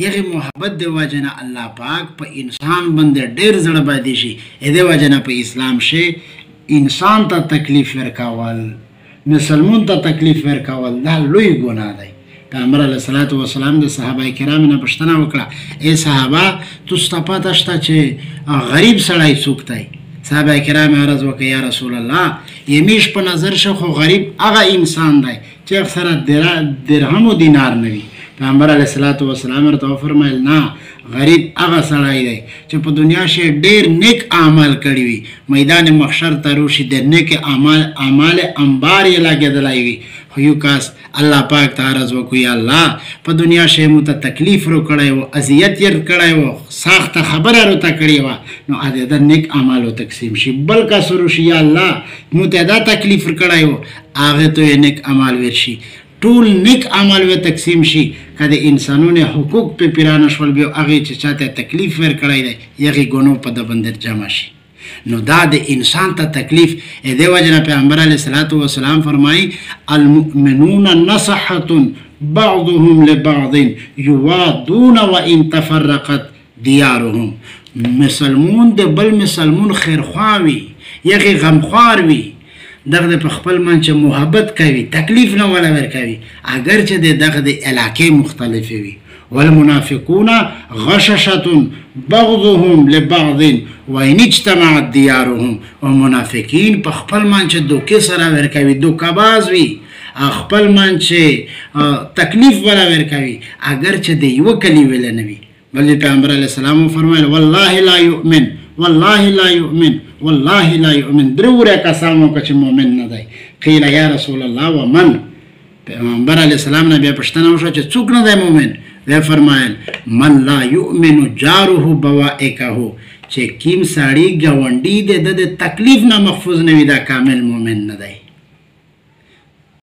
یغه محبت د وجنه الله پاک په انسان باندې ډیر زړه باندې شي د وجنه په اسلام شي انسان ته تکلیف ورکول مسلمان ته تکلیف ورکول دا لوی ګناه دی پیغمبر علیه الصلاۃ والسلام د صحابه کرامو نه پوښتنه وکړه ای صحابه تاسو ته پته شته چې غریب سړی څوک دی صحابه کرام عرض وکړه یا رسول الله یمیش په نظر شو خو غریب هغه انسان دی چې اکثره درهم و دینار نه وي پیغمبر علیه الصلاۃ والسلام ورته فرمایل نه غریب هغه سړی دی چې په دنیا کې ډیر نیک اعمال کړي وي میدان محشر ته روشي د نیک اعمال انبار یې لګېدلی وي خو یو کاس الله پاک ته عرض وکړو یا الله په دنیا کې مو ته تکلیف ورکړی و اذیت یې کړی و سخته خبره راته کړې وه نو د نیک اعمالو تقسیم شي بل کس وروشي یا الله مو ته دا تکلیف ورکړی و هغې ته یې نیک اعمال ورشي ټول نیک عمل و تقسیم شي که د انسانونو حقوق په پیرانه شول بیا هغې چې چاته تکلیف ورکړی دی یغې ګنو په ده باندې جمع شي نو دا د انسان ته تکلیف دې وجه نه پیغمبر علیه الصلاۃ والسلام فرمایي المؤمنون نصحة بعضهم لبعض یوادون وان تفرقت دیارهم مسلمون د بل مسلمون خیرخوا وي یغې غمخوار وي دغه په خپل منځ محبت کوي تکلیف نه ولا ورکوي اگر چې دغه د علاقې مختلفې وي والمنافقون غششة بعضهم لبعض وان اجتمعت دیارهم ومنافقین په خپل منځ دوکې سره ورکوي دوکه‌باز وي خپل منځ تکلیف ولا ورکوي اگر چې د یو کلی ویل نه وي بلکې پیغمبر علیه السلام فرمایل والله لا یؤمن والله لا یؤمن والله لا یؤمن درو کسانو که چې مؤمن نه دی قیل یا رسول الله ومن پیغمبر علیه السلام نه بیا پوښتنه وشوه چې څوک نه دی مؤمن وی فرمایل من لا یؤمن جاره بوائقه چې کیم سړی ګاونډي د تکلیف نه محفوظ نه وي دا کامل مؤمن نه دی